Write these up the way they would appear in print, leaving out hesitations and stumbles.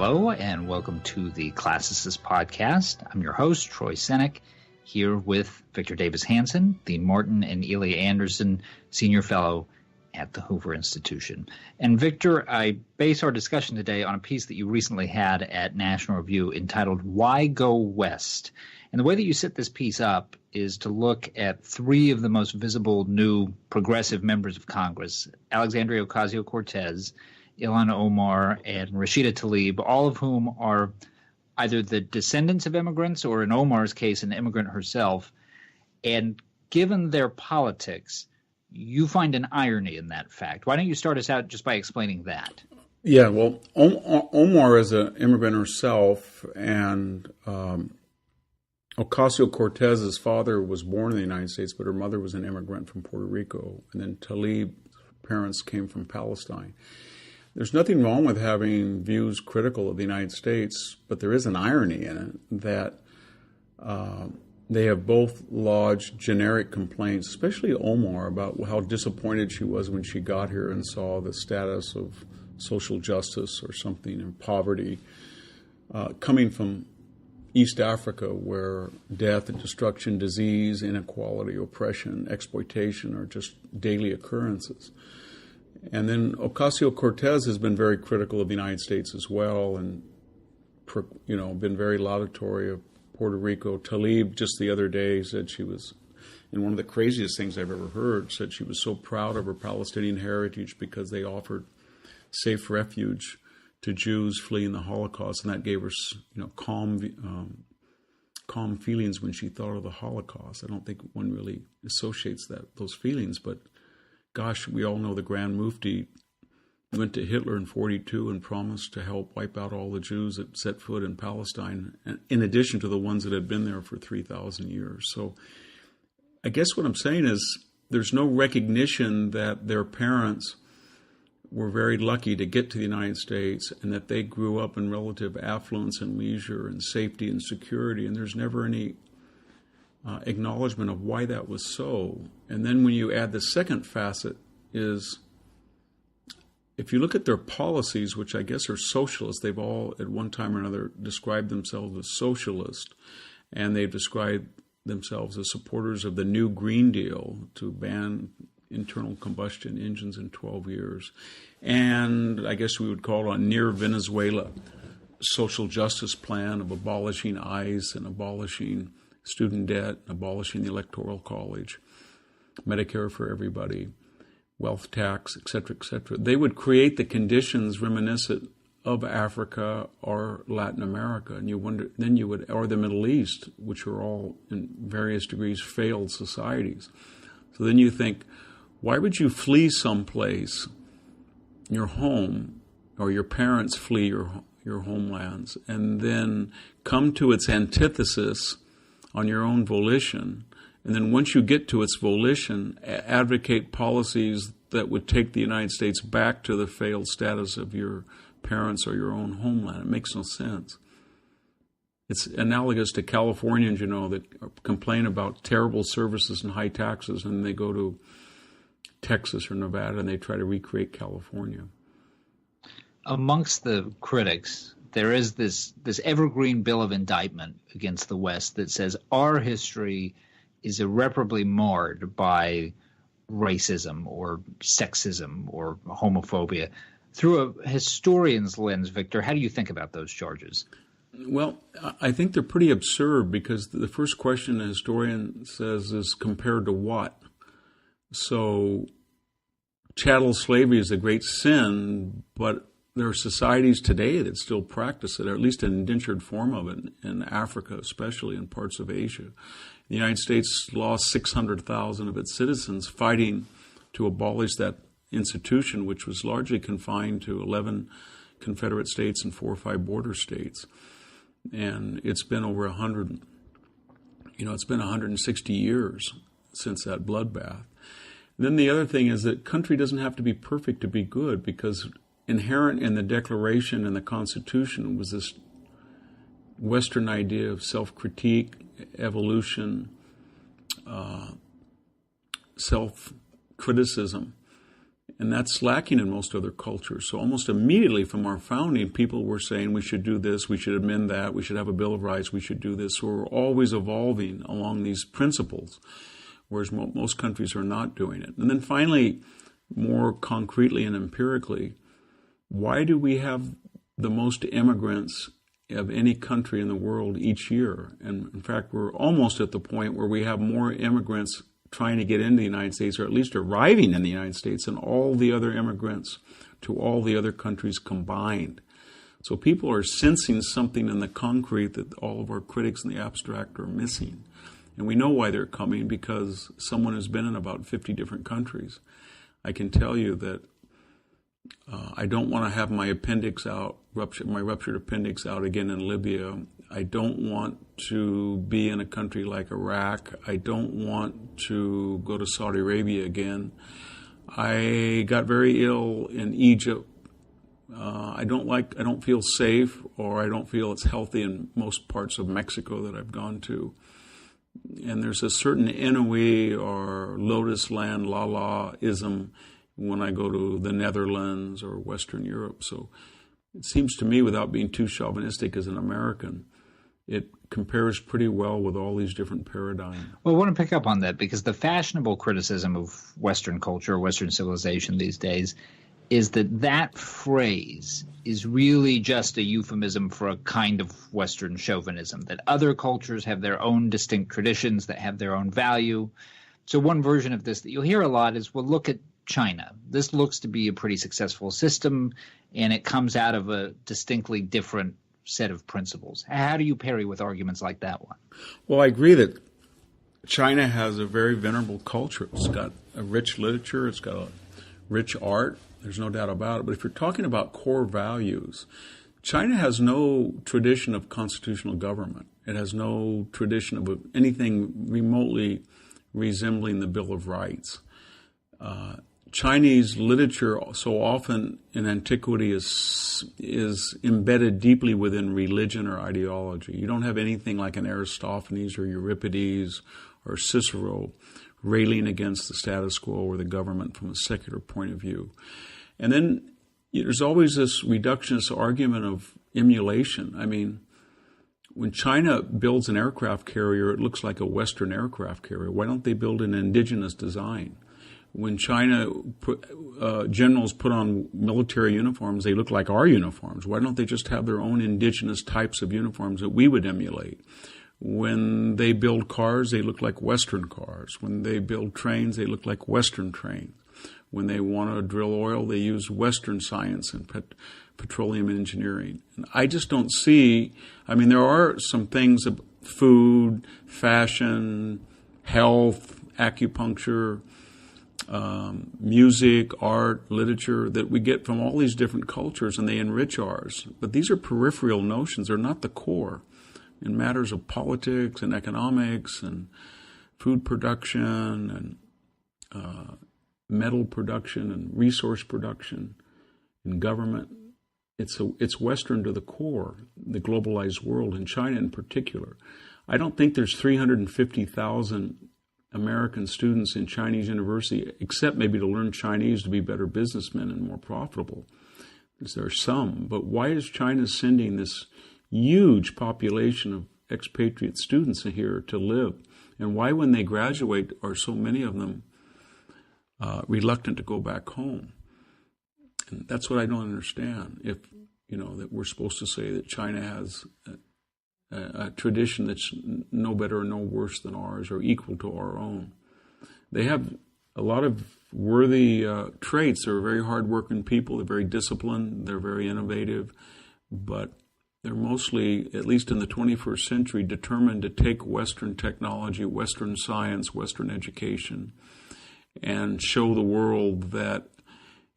Hello, and welcome to the Classicist podcast. I'm your host, Troy Senek, here with Victor Davis Hanson, the Martin and Elia Anderson Senior Fellow at the Hoover Institution. And Victor, I base our discussion today on a piece that you recently had at National Review entitled, Why Go West? And the way that you set this piece up is to look at three of the most visible new progressive members of Congress, Alexandria Ocasio-Cortez, Ilhan Omar, and Rashida Tlaib, all of whom are either the descendants of immigrants or, in Omar's case, an immigrant herself. And given their politics, you find an irony in that fact. Why don't you start us out just by explaining that? Yeah, well, Omar is an immigrant herself, and Ocasio-Cortez's father was born in the United States, but her mother was an immigrant from Puerto Rico, and then Tlaib's parents came from Palestine. There's nothing wrong with having views critical of the United States, but there is an irony in it that they have both lodged generic complaints, especially Omar, about how disappointed she was when she got here and saw the status of social justice or something in poverty coming from East Africa, where death and destruction, disease, inequality, oppression, exploitation are just daily occurrences. And then Ocasio-Cortez has been very critical of the United States as well, and been very laudatory of Puerto Rico. Tlaib just the other day said she was, and one of the craziest things I've ever heard, said she was so proud of her Palestinian heritage because they offered safe refuge to Jews fleeing the Holocaust, and that gave her, calm feelings when she thought of the Holocaust. I don't think one really associates those feelings, but gosh, we all know the Grand Mufti went to Hitler in 1942 and promised to help wipe out all the Jews that set foot in Palestine, in addition to the ones that had been there for 3,000 years. So I guess what I'm saying is there's no recognition that their parents were very lucky to get to the United States and that they grew up in relative affluence and leisure and safety and security, and there's never any acknowledgement of why that was so. And then when you add the second facet is, if you look at their policies, which I guess are socialist, they've all at one time or another described themselves as socialist, and they've described themselves as supporters of the new Green Deal to ban internal combustion engines in 12 years. And I guess we would call it a near Venezuela social justice plan of abolishing ICE and abolishing student debt, abolishing the Electoral College, Medicare for everybody, wealth tax, et cetera, et cetera. They would create the conditions reminiscent of Africa or Latin America, and you wonder, then you would, or the Middle East, which are all in various degrees failed societies. So then you think, why would you flee someplace, your home, or your parents flee your homelands, and then come to its antithesis on your own volition, and then once you get to its volition, advocate policies that would take the United States back to the failed status of your parents or your own homeland? It makes no sense. It's analogous to Californians, that complain about terrible services and high taxes, and they go to Texas or Nevada and they try to recreate California. Amongst the critics, there is this evergreen bill of indictment against the West that says our history is irreparably marred by racism or sexism or homophobia. Through a historian's lens, Victor, how do you think about those charges? Well, I think they're pretty absurd, because the first question a historian says is compared to what? So chattel slavery is a great sin, but there are societies today that still practice it, or at least an indentured form of it, in Africa especially, in parts of Asia. The United States lost 600,000 of its citizens fighting to abolish that institution, which was largely confined to 11 Confederate states and 4 or 5 border states. And it's been over 160 years since that bloodbath. Then the other thing is that country doesn't have to be perfect to be good, because inherent in the Declaration and the Constitution was this Western idea of self-critique, evolution, self-criticism. And that's lacking in most other cultures. So almost immediately from our founding, people were saying we should do this, we should amend that, we should have a Bill of Rights, we should do this. So we're always evolving along these principles, whereas most countries are not doing it. And then finally, more concretely and empirically, why do we have the most immigrants of any country in the world each year? And in fact, we're almost at the point where we have more immigrants trying to get into the United States, or at least arriving in the United States, than all the other immigrants to all the other countries combined. So people are sensing something in the concrete that all of our critics in the abstract are missing. And we know why they're coming, because someone has been in about 50 different countries. I can tell you that I don't want to have my appendix out, my ruptured appendix out again in Libya. I don't want to be in a country like Iraq. I don't want to go to Saudi Arabia again. I got very ill in Egypt. I don't feel safe, or I don't feel it's healthy in most parts of Mexico that I've gone to. And there's a certain Inouye or Lotus Land la-la-ism when I go to the Netherlands or Western Europe. So it seems to me, without being too chauvinistic as an American, it compares pretty well with all these different paradigms. Well, I want to pick up on that, because the fashionable criticism of Western culture, Western civilization these days, is that phrase is really just a euphemism for a kind of Western chauvinism, that other cultures have their own distinct traditions that have their own value. So one version of this that you'll hear a lot is, well, look at China. This looks to be a pretty successful system, and it comes out of a distinctly different set of principles. How do you parry with arguments like that one? Well, I agree that China has a very venerable culture. It's got a rich literature. It's got a rich art. There's no doubt about it. But if you're talking about core values, China has no tradition of constitutional government. It has no tradition of anything remotely resembling the Bill of Rights. Chinese literature so often in antiquity is embedded deeply within religion or ideology. You don't have anything like an Aristophanes or Euripides or Cicero railing against the status quo or the government from a secular point of view. And then there's always this reductionist argument of emulation. I mean, when China builds an aircraft carrier, it looks like a Western aircraft carrier. Why don't they build an indigenous design? When China generals put on military uniforms, they look like our uniforms. Why don't they just have their own indigenous types of uniforms that we would emulate? When they build cars, they look like Western cars. When they build trains, they look like Western trains. When they want to drill oil, they use Western science and petroleum engineering. And I just don't see, I mean, there are some things, food, fashion, health, acupuncture, music, art, literature, that we get from all these different cultures, and they enrich ours. But these are peripheral notions. They're not the core. In matters of politics and economics and food production and metal production and resource production and government, it's Western to the core, the globalized world, and China in particular. I don't think there's 350,000 American students in Chinese university, except maybe to learn Chinese to be better businessmen and more profitable. There are some, but why is China sending this huge population of expatriate students here to live? And why, when they graduate, are so many of them reluctant to go back home? And that's what I don't understand. If, that we're supposed to say that China has a tradition that's no better or no worse than ours or equal to our own. They have a lot of worthy traits. They're very hardworking people. They're very disciplined. They're very innovative. But they're mostly, at least in the 21st century, determined to take Western technology, Western science, Western education, and show the world that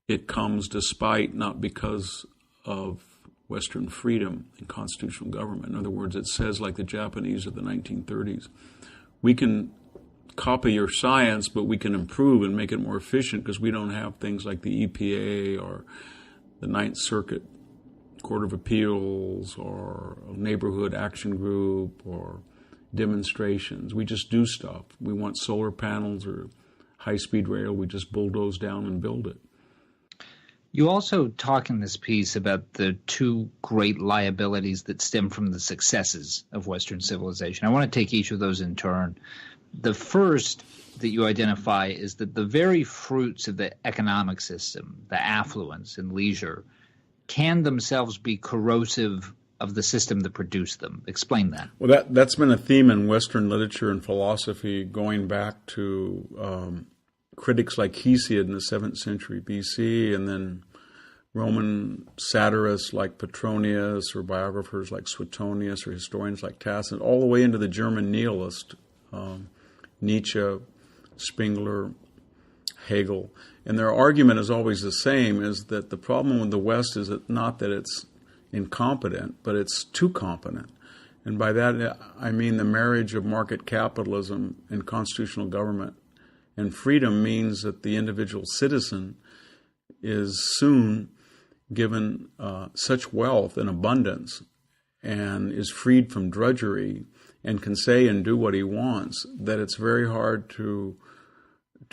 it comes despite, not because of Western freedom and constitutional government. In other words, it says, like the Japanese of the 1930s, we can copy your science, but we can improve and make it more efficient because we don't have things like the EPA or the Ninth Circuit Court of Appeals or a neighborhood action group or demonstrations. We just do stuff. We want solar panels or high-speed rail. We just bulldoze down and build it. You also talk in this piece about the two great liabilities that stem from the successes of Western civilization. I want to take each of those in turn. The first that you identify is that the very fruits of the economic system, the affluence and leisure, can themselves be corrosive of the system that produced them. Explain that. Well, that's been a theme in Western literature and philosophy going back to critics like Hesiod in the 7th century BC, and then Roman satirists like Petronius, or biographers like Suetonius, or historians like Tacitus, all the way into the German nihilist, Nietzsche, Spengler, Hegel. And their argument is always the same, is that the problem with the West is not that it's incompetent, but it's too competent. And by that I mean the marriage of market capitalism and constitutional government and freedom means that the individual citizen is soon given such wealth and abundance and is freed from drudgery and can say and do what he wants that it's very hard to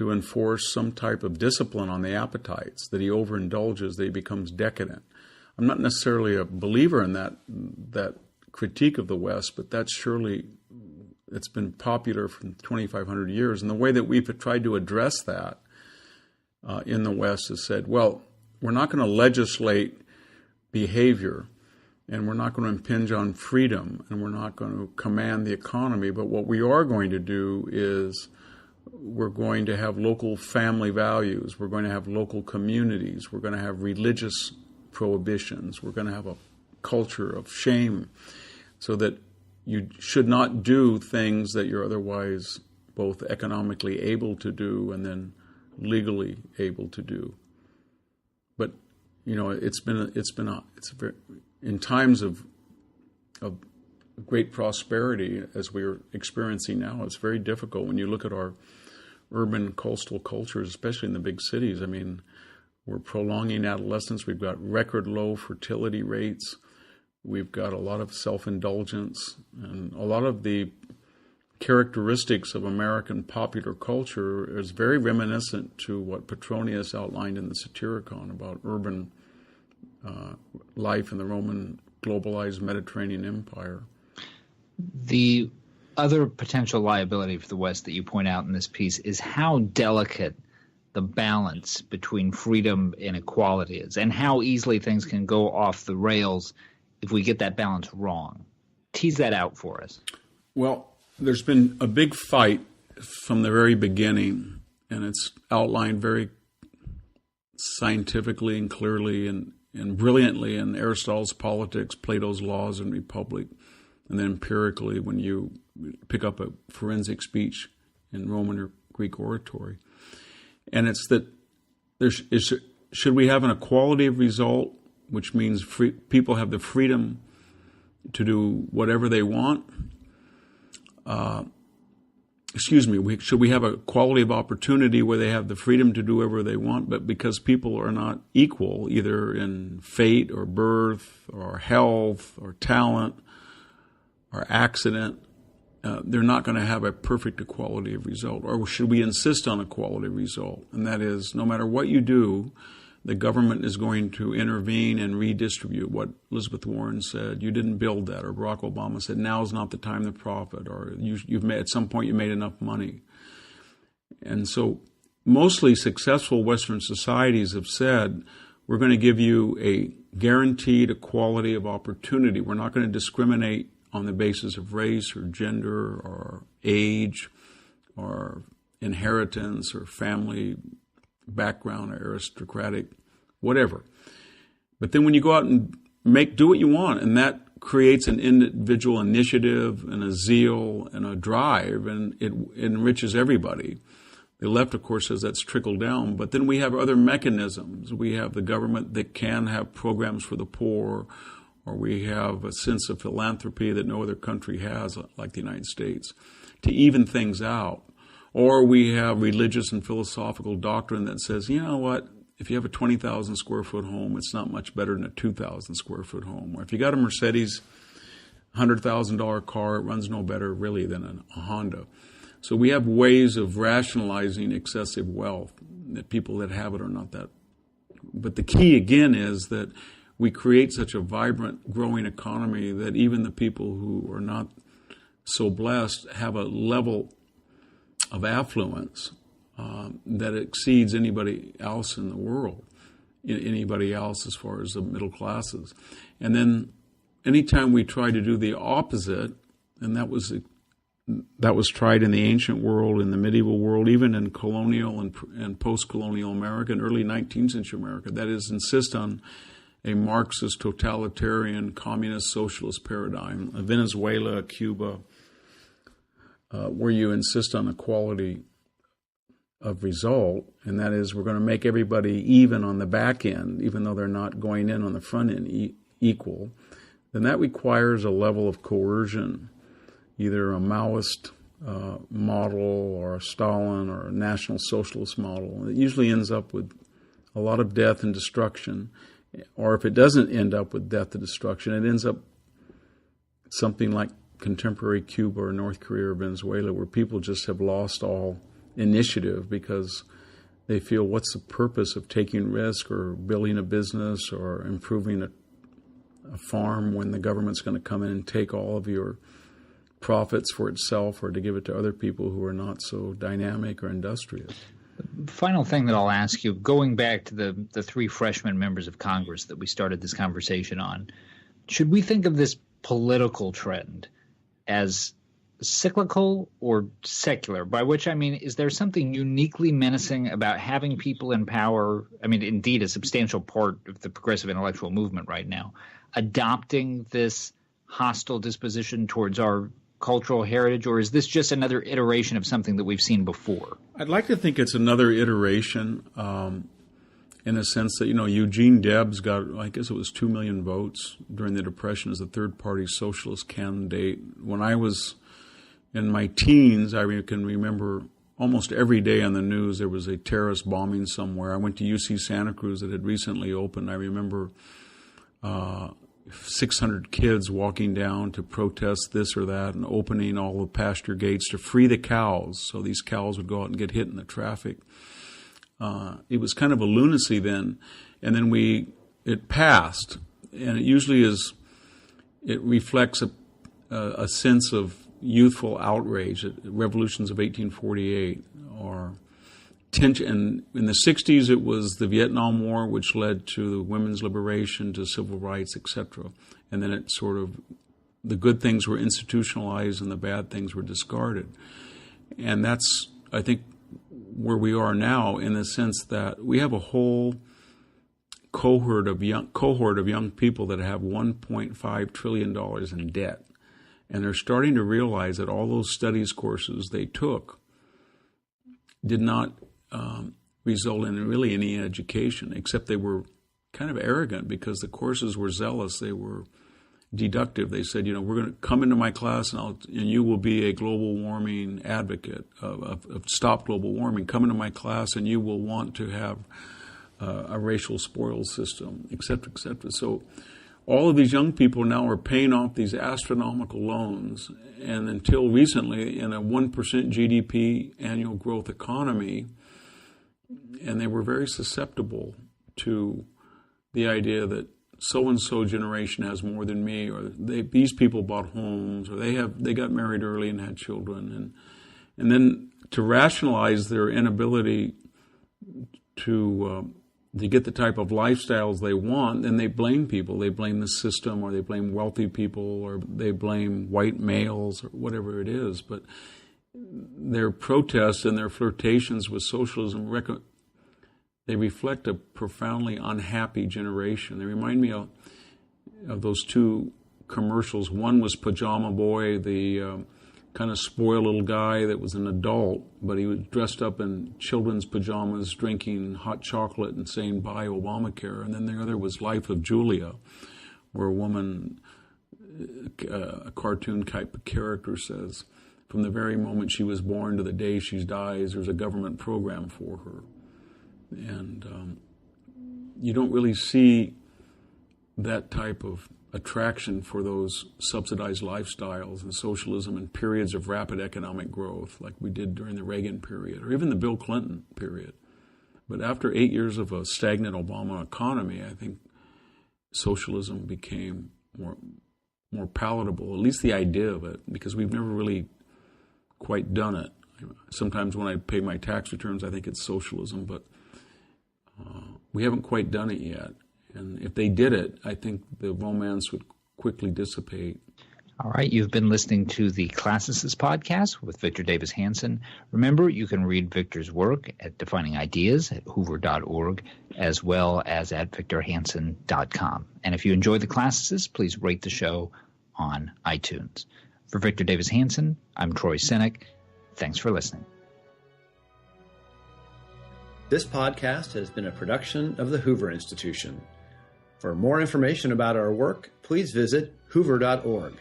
enforce some type of discipline on the appetites, that he overindulges, that he becomes decadent. I'm not necessarily a believer in that critique of the West, but that's surely, it's been popular for 2,500 years. And the way that we've tried to address that in the West is said, well, we're not going to legislate behavior, and we're not going to impinge on freedom, and we're not going to command the economy, but what we are going to do is we're going to have local family values, we're going to have local communities, we're going to have religious prohibitions, we're going to have a culture of shame, so that you should not do things that you're otherwise both economically able to do and then legally able to do. But it's very, in times of great prosperity as we're experiencing now, it's very difficult when you look at our urban coastal cultures, especially in the big cities. I mean, we're prolonging adolescence. We've got record low fertility rates. We've got a lot of self-indulgence, and a lot of the characteristics of American popular culture is very reminiscent to what Petronius outlined in the Satyricon about urban life in the Roman globalized Mediterranean Empire. The other potential liability for the West that you point out in this piece is how delicate the balance between freedom and equality is, and how easily things can go off the rails if we get that balance wrong. Tease that out for us. Well, there's been a big fight from the very beginning, and it's outlined very scientifically and clearly and brilliantly in Aristotle's Politics, Plato's Laws and Republic, and then empirically when you pick up a forensic speech in Roman or Greek oratory. And it's that should we have an equality of result, which means people have the freedom to do whatever they want? Should we have a quality of opportunity where they have the freedom to do whatever they want, but because people are not equal, either in fate or birth or health or talent or accident, they're not going to have a perfect equality of result? Or should we insist on equality of result? And that is, no matter what you do, the government is going to intervene and redistribute. What Elizabeth Warren said, you didn't build that, or Barack Obama said, now is not the time to profit, or you've made, at some point you made enough money. And so mostly successful Western societies have said, we're going to give you a guaranteed equality of opportunity. We're not going to discriminate on the basis of race or gender or age or inheritance or family background or aristocratic, whatever. But then when you go out and do what you want, and that creates an individual initiative and a zeal and a drive, and it enriches everybody. The left, of course, says that's trickle down, but then we have other mechanisms. We have the government that can have programs for the poor, or we have a sense of philanthropy that no other country has, like the United States, to even things out. Or we have religious and philosophical doctrine that says, you know what, if you have a 20,000 square foot home, it's not much better than a 2,000 square foot home. Or if you got a Mercedes $100,000 car, it runs no better really than a Honda. So we have ways of rationalizing excessive wealth, that people that have it are not that But the key, again, is that we create such a vibrant, growing economy that even the people who are not so blessed have a level of affluence that exceeds anybody else in the world, anybody else as far as the middle classes. And then anytime we try to do the opposite, and that was tried in the ancient world, in the medieval world, even in colonial and post-colonial America, and early 19th century America, that is, insist on a Marxist, totalitarian, communist, socialist paradigm, Venezuela, Cuba, where you insist on equality of result, and that is we're going to make everybody even on the back end, even though they're not going in on the front end equal, then that requires a level of coercion, either a Maoist model or a Stalin or a National Socialist model. It usually ends up with a lot of death and destruction, or if it doesn't end up with death and destruction, it ends up something like contemporary Cuba or North Korea or Venezuela, where people just have lost all initiative because they feel, what's the purpose of taking risk or building a business or improving a farm when the government's going to come in and take all of your profits for itself or to give it to other people who are not so dynamic or industrious. Final thing that I'll ask you, going back to the three freshman members of Congress that we started this conversation on, should we think of this political trend as cyclical or secular? By which I mean, is there something uniquely menacing about having people in power, I mean, indeed a substantial part of the progressive intellectual movement right now, adopting this hostile disposition towards our cultural heritage, or is this just another iteration of something that we've seen before? I'd like to think it's another iteration in a sense that, Eugene Debs got, I guess it was 2 million votes during the Depression as a third-party socialist candidate. When I was in my teens, I can remember almost every day on the news there was a terrorist bombing somewhere. I went to UC Santa Cruz that had recently opened. I remember 600 kids walking down to protest this or that and opening all the pasture gates to free the cows so these cows would go out and get hit in the traffic. It was kind of a lunacy then. And then it passed. And it usually it reflects a sense of youthful outrage at revolutions of 1848 or tension. And in the 60s, it was the Vietnam War, which led to women's liberation, to civil rights, etc. And then it sort of, the good things were institutionalized and the bad things were discarded. And that's, I think, where we are now, in the sense that we have a whole cohort of young people that have $1.5 trillion in debt. And they're starting to realize that all those studies courses they took did not result in really any education, except they were kind of arrogant because the courses were zealous. They were deductive. They said, we're going to come into my class and you will be a global warming advocate of stop global warming. Come into my class and you will want to have a racial spoils system, et cetera, et cetera. So all of these young people now are paying off these astronomical loans. And until recently, in a 1% GDP annual growth economy, and they were very susceptible to the idea that so-and-so generation has more than me, or these people bought homes, or they got married early and had children. And then to rationalize their inability to get the type of lifestyles they want, then they blame people. They blame the system, or they blame wealthy people, or they blame white males, or whatever it is. But their protests and their flirtations with socialism, they reflect a profoundly unhappy generation. They remind me of those two commercials. One was Pajama Boy, the kind of spoiled little guy that was an adult, but he was dressed up in children's pajamas, drinking hot chocolate and saying, "Buy Obamacare." And then the other was Life of Julia, where a woman, a cartoon type of character, says, from the very moment she was born to the day she dies, there's a government program for her. And you don't really see that type of attraction for those subsidized lifestyles and socialism in periods of rapid economic growth like we did during the Reagan period or even the Bill Clinton period. But after 8 years of a stagnant Obama economy, I think socialism became more palatable, at least the idea of it, because we've never really quite done it. Sometimes when I pay my tax returns, I think it's socialism, but we haven't quite done it yet. And if they did it, I think the romance would quickly dissipate. All right, you've been listening to the Classicist podcast with Victor Davis Hanson. Remember, you can read Victor's work at Defining Ideas at hoover.org, as well as at victorhanson.com. And if you enjoy the Classicist, please rate the show on iTunes. For Victor Davis Hanson, I'm Troy Senek. Thanks for listening. This podcast has been a production of the Hoover Institution. For more information about our work, please visit hoover.org.